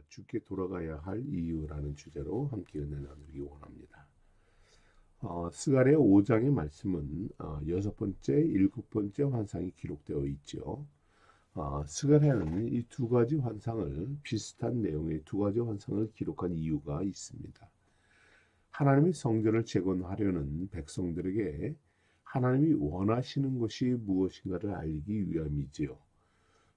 주께 돌아가야 할 이유라는 주제로 함께 은혜 나누기 원합니다. 스가랴 5장의 말씀은 여섯 번째, 일곱 번째 환상이 기록되어 있죠. 스가랴는 이 두 가지 환상을 비슷한 내용의 두 가지 환상을 기록한 이유가 있습니다. 하나님이 성전을 재건하려는 백성들에게 하나님이 원하시는 것이 무엇인가를 알리기 위함이지요.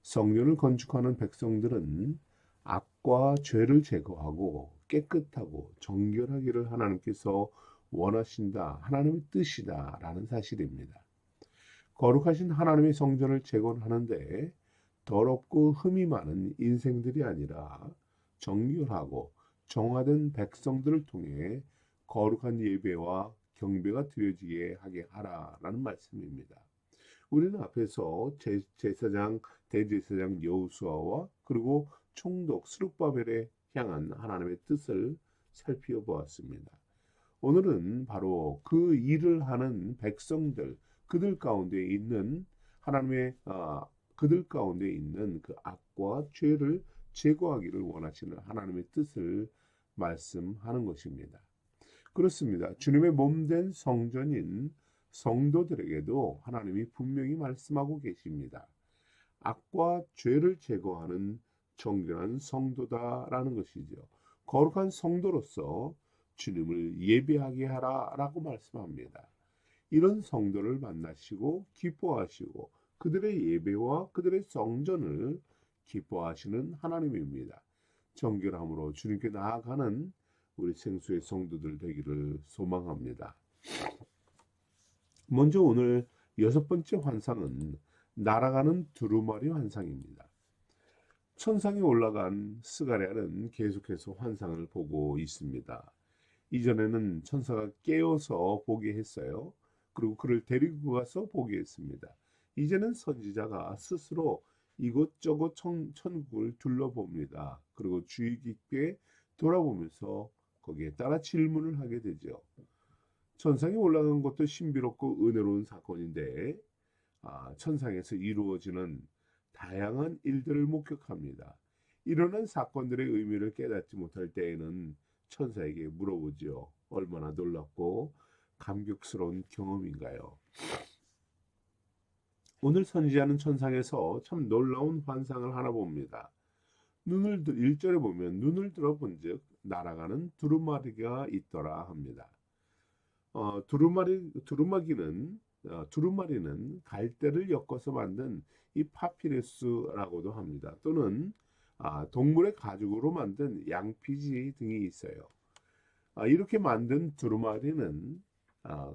성전을 건축하는 백성들은 악과 죄를 제거하고 깨끗하고 정결하기를 하나님께서 원하신다, 하나님의 뜻이다 라는 사실입니다. 거룩하신 하나님의 성전을 재건하는데 더럽고 흠이 많은 인생들이 아니라 정결하고 정화된 백성들을 통해 거룩한 예배와 경배가 드려지게 하게 하라라는 말씀입니다. 우리는 앞에서 제사장, 대제사장 여호수아와 그리고 총독 스룹바벨에 향한 하나님의 뜻을 살펴보았습니다. 오늘은 바로 그 일을 하는 백성들, 그들 가운데 있는 하나님의 그들 가운데 있는 그 악과 죄를 제거하기를 원하시는 하나님의 뜻을 말씀하는 것입니다. 그렇습니다. 주님의 몸된 성전인 성도들에게도 하나님이 분명히 말씀하고 계십니다. 악과 죄를 제거하는 정결한 성도다라는 것이죠. 거룩한 성도로서 주님을 예배하게 하라라고 말씀합니다. 이런 성도를 만나시고 기뻐하시고 그들의 예배와 그들의 성전을 기뻐하시는 하나님입니다. 정결함으로 주님께 나아가는 우리 생수의 성도들 되기를 소망합니다. 먼저 오늘 여섯 번째 환상은 날아가는 두루마리 환상입니다. 천상에 올라간 스가랴는 계속해서 환상을 보고 있습니다. 이전에는 천사가 깨어서 보게 했어요. 그리고 그를 데리고 가서 보게 했습니다. 이제는 선지자가 스스로 이곳저곳 천국을 둘러봅니다. 그리고 주의 깊게 돌아보면서 거기에 따라 질문을 하게 되죠. 천상에 올라간 것도 신비롭고 은혜로운 사건인데 천상에서 이루어지는 다양한 일들을 목격합니다. 일어난 사건들의 의미를 깨닫지 못할 때에는 천사에게 물어보지요. 얼마나 놀랍고 감격스러운 경험인가요? 오늘 선지자는 천상에서 참 놀라운 환상을 하나 봅니다. 1절에 보면 눈을 들어본 즉 날아가는 두루마리가 있더라 합니다. 두루마리는 갈대를 엮어서 만든 이 파피루스라고도 합니다. 또는 동물의 가죽으로 만든 양피지 등이 있어요. 이렇게 만든 두루마리는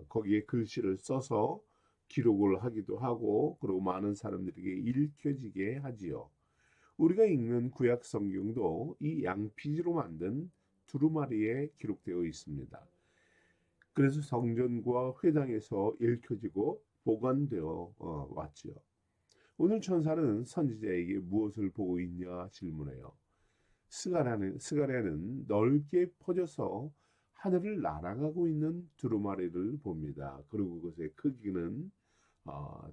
거기에 글씨를 써서 기록을 하기도 하고 그리고 많은 사람들에게 읽혀지게 하지요. 우리가 읽는 구약 성경도 이 양피지로 만든 두루마리에 기록되어 있습니다. 그래서 성전과 회당에서 읽혀지고 보관되어 왔지요. 오늘 천사는 선지자에게 무엇을 보고 있냐 질문해요. 스가랴는 넓게 퍼져서 하늘을 날아가고 있는 두루마리를 봅니다. 그리고 그것의 크기는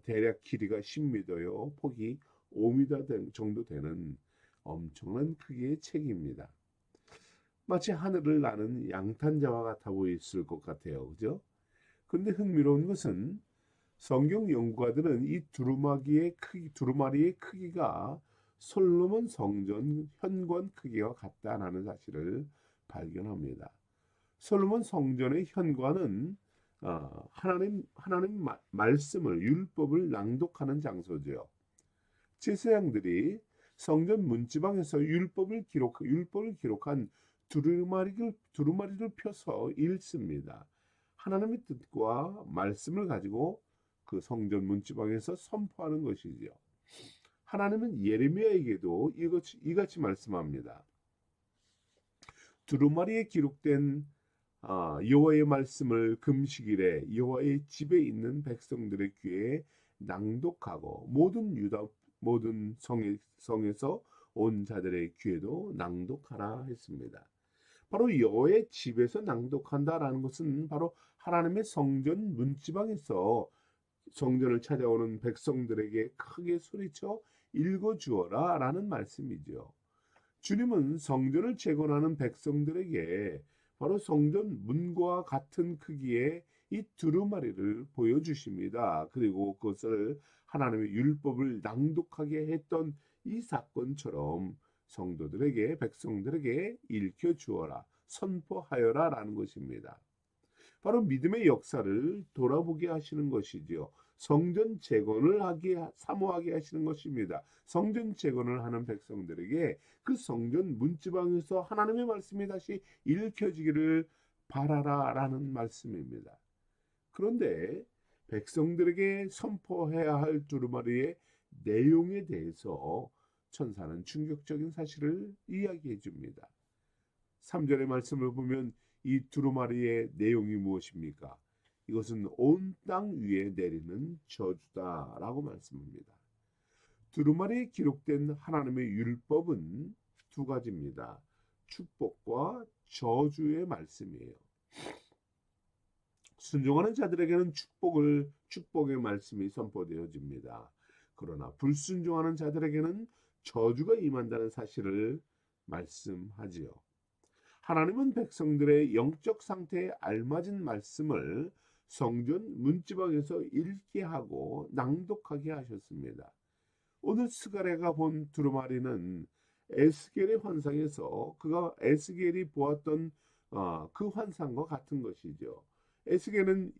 대략 길이가 10m요, 폭이 5m 정도 되는 엄청난 크기의 책입니다. 마치 하늘을 나는 양탄자와 같아 보였을 것 같아요. 그죠? 그런데 흥미로운 것은 성경 연구가들은 이 두루마리의 크기가 솔로몬 성전 현관 크기와 같다는 사실을 발견합니다. 솔로몬 성전의 현관은 하나님 말씀을 율법을 낭독하는 장소죠. 제사장들이 성전 문지방에서 율법을 기록한 두루마리를 펴서 읽습니다. 하나님의 뜻과 말씀을 가지고 그 성전 문지방에서 선포하는 것이지요. 하나님은 예레미야에게도 이같이 말씀합니다. 두루마리에 기록된 여호와의 말씀을 금식일에 여호와의 집에 있는 백성들의 귀에 낭독하고 모든 성에서 온 자들의 귀에도 낭독하라 했습니다. 바로 여호와의 집에서 낭독한다라는 것은 바로 하나님의 성전 문지방에서 성전을 찾아오는 백성들에게 크게 소리쳐 읽어주어라 라는 말씀이죠. 주님은 성전을 재건하는 백성들에게 바로 성전 문과 같은 크기의 이 두루마리를 보여주십니다. 그리고 그것을 하나님의 율법을 낭독하게 했던 이 사건처럼 성도들에게, 백성들에게 일켜 주어라, 선포하여라 라는 것입니다. 바로 믿음의 역사를 돌아보게 하시는 것이지요. 성전 재건을 사모하게 하시는 것입니다. 성전 재건을 하는 백성들에게 그 성전 문지방에서 하나님의 말씀이 다시 읽혀지기를 바라라라는 말씀입니다. 그런데 백성들에게 선포해야 할 두루마리의 내용에 대해서 천사는 충격적인 사실을 이야기해 줍니다. 3절의 말씀을 보면 이 두루마리의 내용이 무엇입니까? 이것은 온 땅 위에 내리는 저주다라고 말씀합니다. 두루마리에 기록된 하나님의 율법은 두 가지입니다. 축복과 저주의 말씀이에요. 순종하는 자들에게는 축복의 말씀이 선포되어집니다. 그러나 불순종하는 자들에게는 저주가 임한다는 사실을 말씀하지요. 하나님은 백성들의 영적 상태에 알맞은 말씀을 성전 문지방에서 읽게 하고 낭독하게 하셨습니다. 오늘 스가랴가 본 두루마리는 에스겔의 환상에서 그가 에스겔이 보았던 그 환상과 같은 것이죠. 에스겔은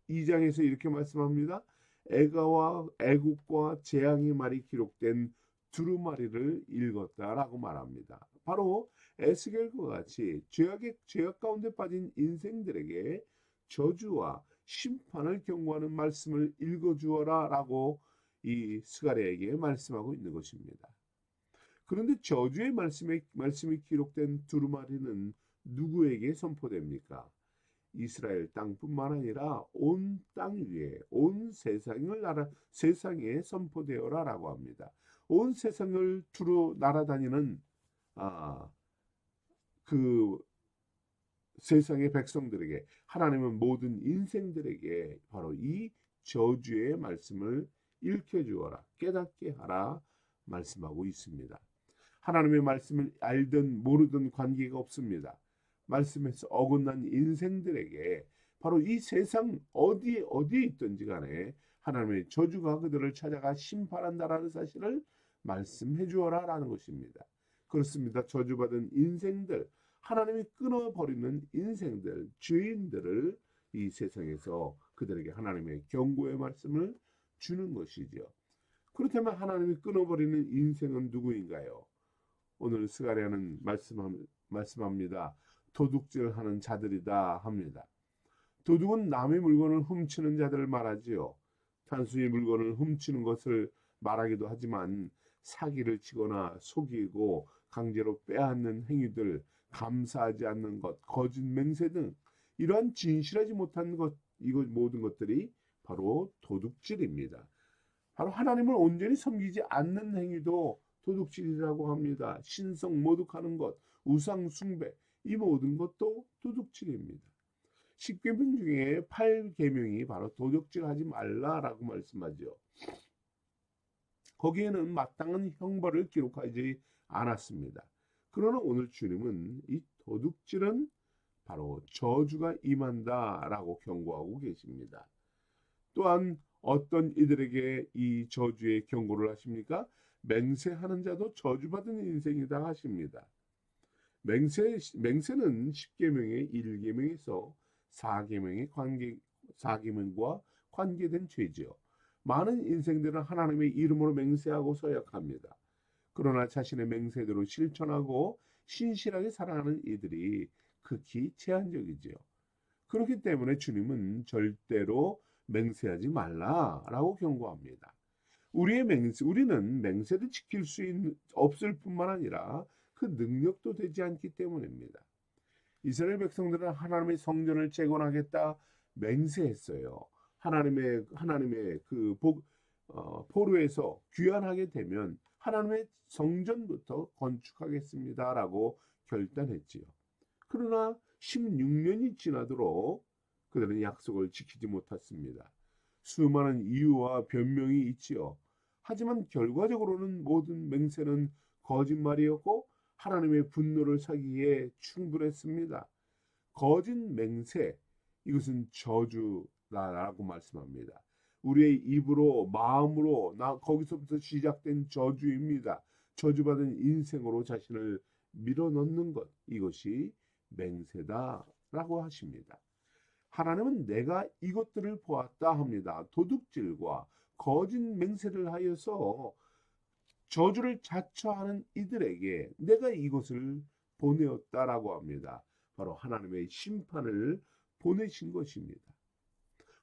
2장에서 이렇게 말씀합니다. 애가와 애국과 재앙의 말이 기록된 두루마리를 읽었다라고 말합니다. 바로 에스겔과 같이 죄악 가운데 빠진 인생들에게 저주와 심판을 경고하는 말씀을 읽어주어라 라고 이 스가랴에게 말씀하고 있는 것입니다. 그런데 저주의 말씀이 기록된 두루마리는 누구에게 선포됩니까? 이스라엘 땅뿐만 아니라 온 땅 위에 온 세상에 선포되어라라고 합니다. 온 세상을 두루 날아다니는 그 세상의 백성들에게, 하나님은 모든 인생들에게 바로 이 저주의 말씀을 읽혀주어라, 깨닫게 하라 말씀하고 있습니다. 하나님의 말씀을 알든 모르든 관계가 없습니다. 말씀에서 어긋난 인생들에게 바로 이 세상 어디에 있든지 간에 하나님의 저주가 그들을 찾아가 심판한다라는 사실을 말씀해 주어라 라는 것입니다. 그렇습니다. 저주받은 인생들, 하나님이 끊어버리는 인생들, 죄인들을 이 세상에서 그들에게 하나님의 경고의 말씀을 주는 것이죠. 그렇다면 하나님이 끊어버리는 인생은 누구인가요? 오늘 스가랴는 말씀합니다. 도둑질하는 자들이다 합니다. 도둑은 남의 물건을 훔치는 자들을 말하지요. 단순히 물건을 훔치는 것을 말하기도 하지만 사기를 치거나 속이고 강제로 빼앗는 행위들, 감사하지 않는 것, 거짓 맹세 등 이러한 진실하지 못한 것, 이것 모든 것들이 바로 도둑질입니다. 바로 하나님을 온전히 섬기지 않는 행위도 도둑질이라고 합니다. 신성 모독하는 것, 우상 숭배, 이 모든 것도 도둑질입니다. 10계명 중에 8계명이 바로 도둑질하지 말라라고 말씀하죠. 거기에는 마땅한 형벌을 기록하지 않았습니다. 그러나 오늘 주님은 이 도둑질은 바로 저주가 임한다라고 경고하고 계십니다. 또한 어떤 이들에게 이 저주의 경고를 하십니까? 맹세하는 자도 저주받은 인생이다 하십니다. 맹세는 10계명의 1계명에서 4계명과 관계된 죄지요. 많은 인생들은 하나님의 이름으로 맹세하고 서약합니다. 그러나 자신의 맹세대로 실천하고 신실하게 살아가는 이들이 극히 제한적이지요. 그렇기 때문에 주님은 절대로 맹세하지 말라라고 경고합니다. 우리는 맹세를 지킬 수 없을 뿐만 아니라 그 능력도 되지 않기 때문입니다. 이스라엘 백성들은 하나님의 성전을 재건하겠다 맹세했어요. 하나님의 그 포로에서 귀환하게 되면 하나님의 성전부터 건축하겠습니다라고 결단했지요. 그러나 16년이 지나도록 그들은 약속을 지키지 못했습니다. 수많은 이유와 변명이 있지요. 하지만 결과적으로는 모든 맹세는 거짓말이었고 하나님의 분노를 사기에 충분했습니다. 거짓 맹세, 이것은 저주다라고 말씀합니다. 우리의 입으로 마음으로 거기서부터 시작된 저주입니다. 저주받은 인생으로 자신을 밀어넣는 것, 이것이 맹세다라고 하십니다. 하나님은 내가 이것들을 보았다 합니다. 도둑질과 거짓 맹세를 하여서 저주를 자처하는 이들에게 내가 이것을 보내었다라고 합니다. 바로 하나님의 심판을 보내신 것입니다.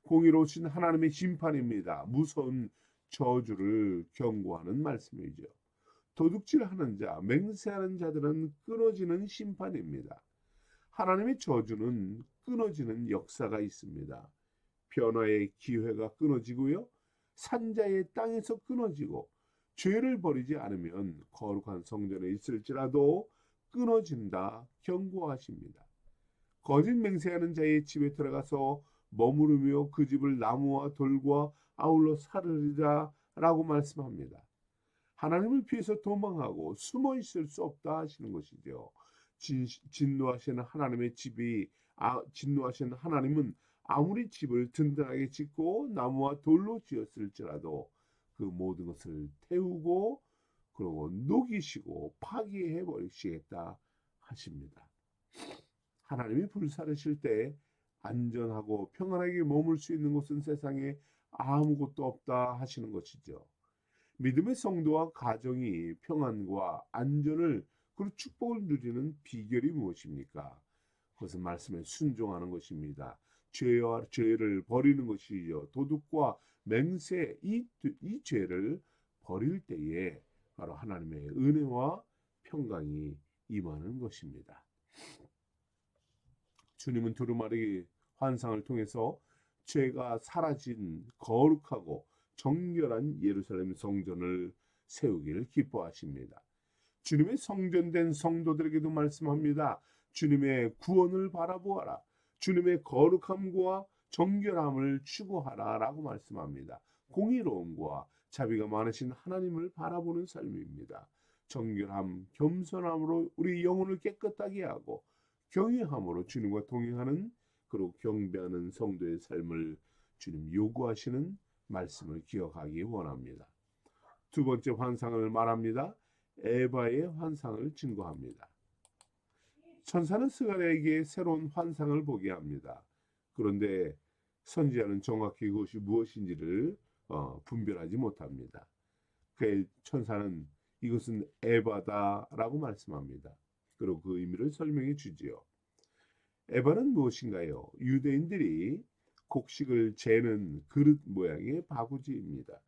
공의로우신 하나님의 심판입니다. 무서운 저주를 경고하는 말씀이죠. 도둑질하는 자, 맹세하는 자들은 끊어지는 심판입니다. 하나님의 저주는 끊어지는 역사가 있습니다. 변화의 기회가 끊어지고요. 산자의 땅에서 끊어지고 죄를 버리지 않으면 거룩한 성전에 있을지라도 끊어진다 경고하십니다. 거짓 맹세하는 자의 집에 들어가서 머무르며 그 집을 나무와 돌과 아울러 사르리라 라고 말씀합니다. 하나님을 피해서 도망하고 숨어 있을 수 없다 하시는 것이죠. 진노하시는 하나님의 진노하시는 하나님은 아무리 집을 든든하게 짓고 나무와 돌로 지었을지라도 그 모든 것을 태우고 그리고 녹이시고 파괴해 버리시겠다 하십니다. 하나님이 불사르실 때 안전하고 평안하게 머물 수 있는 곳은 세상에 아무것도 없다 하시는 것이죠. 믿음의 성도와 가정이 평안과 안전을 그리고 축복을 누리는 비결이 무엇입니까? 그것은 말씀에 순종하는 것입니다. 죄를 버리는 것이죠. 도둑과 맹세 이 죄를 버릴 때에 바로 하나님의 은혜와 평강이 임하는 것입니다. 주님은 두루마리 환상을 통해서 죄가 사라진 거룩하고 정결한 예루살렘 성전을 세우기를 기뻐하십니다. 주님의 성전된 성도들에게도 말씀합니다. 주님의 구원을 바라보아라. 주님의 거룩함과 정결함을 추구하라 라고 말씀합니다. 공의로움과 자비가 많으신 하나님을 바라보는 삶입니다. 정결함, 겸손함으로 우리 영혼을 깨끗하게 하고 경외함으로 주님과 동행하는 그리고 경배하는 성도의 삶을 주님 요구하시는 말씀을 기억하기 원합니다. 두 번째 환상을 말합니다. 에바의 환상을 증거합니다. 천사는 스가랴에게 새로운 환상을 보게 합니다. 그런데 선지자는 정확히 그것이 무엇인지를 분별하지 못합니다. 그 천사는 이것은 에바다라고 말씀합니다. 그리고 그 의미를 설명해 주지요. 에바는 무엇인가요? 유대인들이 곡식을 재는 그릇 모양의 바구지입니다.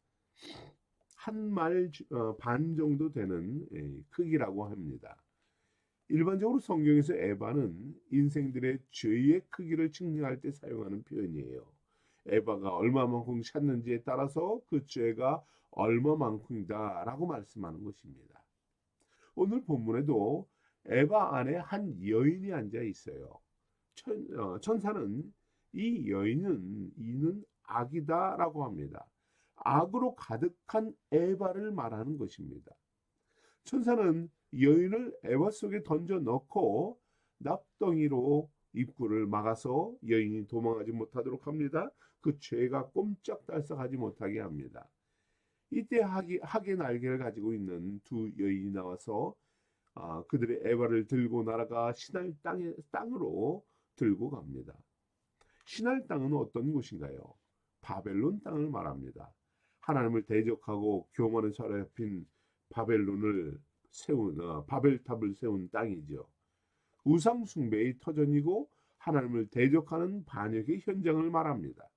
한 말 반 정도 되는 크기라고 합니다. 일반적으로 성경에서 에바는 인생들의 죄의 크기를 측량할 때 사용하는 표현이에요. 에바가 얼마만큼 찼는지에 따라서 그 죄가 얼마만큼이다 라고 말씀하는 것입니다. 오늘 본문에도 에바 안에 한 여인이 앉아 있어요. 천사는 이 여인은 이는 악이다 라고 합니다. 악으로 가득한 에바를 말하는 것입니다. 천사는 여인을 에바 속에 던져 넣고 납덩이로 입구를 막아서 여인이 도망하지 못하도록 합니다. 그 죄가 꼼짝달싹하지 못하게 합니다. 이때 학의 날개를 가지고 있는 두 여인이 나와서 그들의 에바를 들고 날아가 시날 땅으로 들고 갑니다. 시날 땅은 어떤 곳인가요? 바벨론 땅을 말합니다. 하나님을 대적하고 교만을 사로잡힌 바벨론을 바벨탑을 세운 땅이죠. 우상 숭배의 터전이고 하나님을 대적하는 반역의 현장을 말합니다.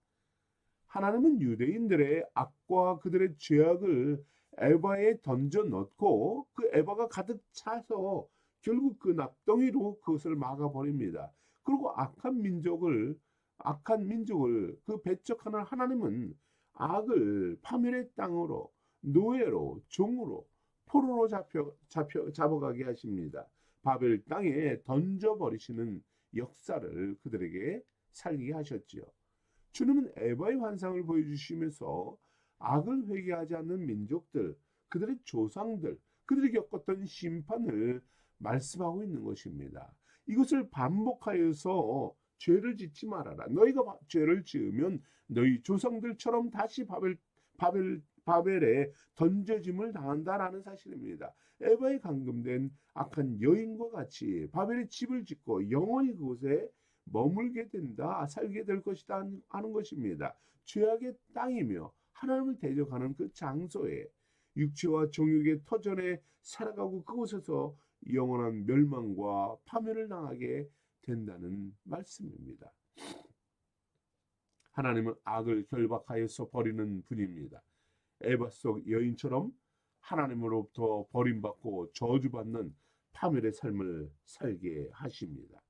하나님은 유대인들의 악과 그들의 죄악을 에바에 던져 넣고 그 에바가 가득 차서 결국 그 납덩이로 그것을 막아버립니다. 그리고 악한 민족을 그 배척하는 하나님은 악을 파멸의 땅으로 노예로 종으로 포로로 잡아가게 하십니다. 바벨 땅에 던져버리시는 역사를 그들에게 살게 하셨지요. 주님은 에바의 환상을 보여주시면서 악을 회개하지 않는 민족들, 그들의 조상들, 그들이 겪었던 심판을 말씀하고 있는 것입니다. 이것을 반복하여서 죄를 짓지 말아라. 너희가 죄를 지으면 너희 조상들처럼 다시 바벨에 던져짐을 당한다라는 사실입니다. 에바에 감금된 악한 여인과 같이 바벨에 집을 짓고 영원히 그곳에 머물게 된다, 살게 될 것이다 하는 것입니다. 죄악의 땅이며 하나님을 대적하는 그 장소에 육체와 정욕의 터전에 살아가고 그곳에서 영원한 멸망과 파멸을 당하게 된다는 말씀입니다. 하나님은 악을 결박하여서 버리는 분입니다. 에바 속 여인처럼 하나님으로부터 버림받고 저주받는 파멸의 삶을 살게 하십니다.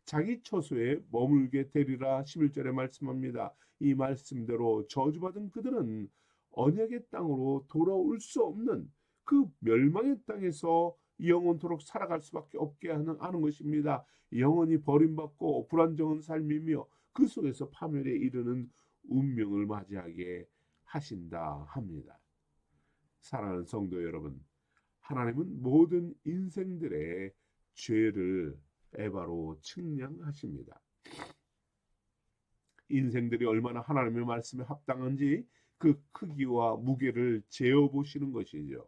자기 처소에 머물게 되리라 11절에 말씀합니다. 이 말씀대로 저주받은 그들은 언약의 땅으로 돌아올 수 없는 그 멸망의 땅에서 영원토록 살아갈 수밖에 없게 하는 것입니다. 영원히 버림받고 불안정한 삶이며 그 속에서 파멸에 이르는 운명을 맞이하게 하신다 합니다. 사랑하는 성도 여러분, 하나님은 모든 인생들의 죄를 에바로 측량하십니다. 인생들이 얼마나 하나님의 말씀에 합당한지 그 크기와 무게를 재어보시는 것이죠.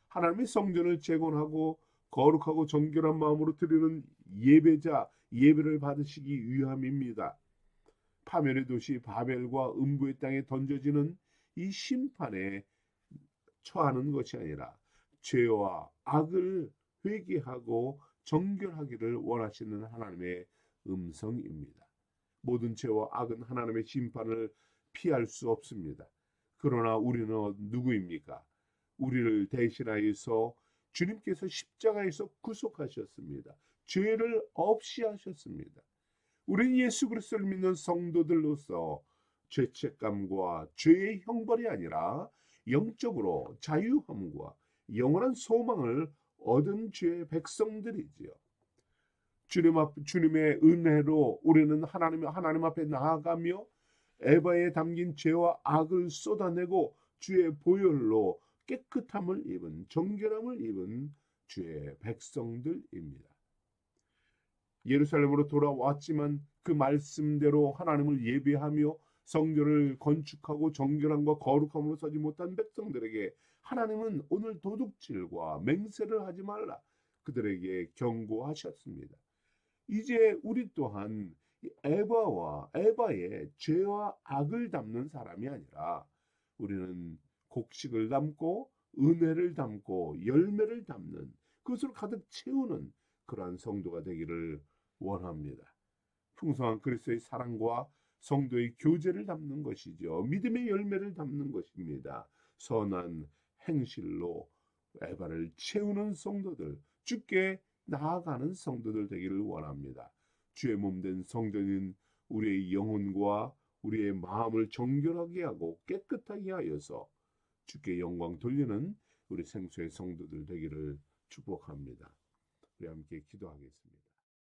하나님의 성전을 재건하고 거룩하고 정결한 마음으로 드리는 예배를 받으시기 위함입니다. 파멸의 도시 바벨과 음부의 땅에 던져지는 이 심판에 처하는 것이 아니라 죄와 악을 회개하고 정결하기를 원하시는 하나님의 음성입니다. 모든 죄와 악은 하나님의 심판을 피할 수 없습니다. 그러나 우리는 누구입니까? 우리를 대신하여서 주님께서 십자가에서 구속하셨습니다. 죄를 없이 하셨습니다. 우리는 예수 그리스도를 믿는 성도들로서 죄책감과 죄의 형벌이 아니라 영적으로 자유함과 영원한 소망을 얻은 죄의 백성들이지요. 주님의 은혜로 우리는 하나님 앞에 나아가며 에바에 담긴 죄와 악을 쏟아내고 주의 보혈로 깨끗함을 입은 정결함을 입은 주의 백성들입니다. 예루살렘으로 돌아왔지만 그 말씀대로 하나님을 예배하며 성전을 건축하고 정결함과 거룩함으로 서지 못한 백성들에게 하나님은 오늘 도둑질과 맹세를 하지 말라 그들에게 경고하셨습니다. 이제 우리 또한 에바의 죄와 악을 담는 사람이 아니라 우리는 곡식을 담고 은혜를 담고 열매를 담는 그것으로 가득 채우는 그러한 성도가 되기를 원합니다. 풍성한 그리스도의 사랑과 성도의 교제를 담는 것이죠. 믿음의 열매를 담는 것입니다. 선한 행실로 에바를 채우는 성도들, 주께 나아가는 성도들 되기를 원합니다. 주의 몸된 성전인 우리의 영혼과 우리의 마음을 정결하게 하고 깨끗하게 하여서 주께 영광 돌리는 우리 생수의 성도들 되기를 축복합니다. 우리 함께 기도하겠습니다.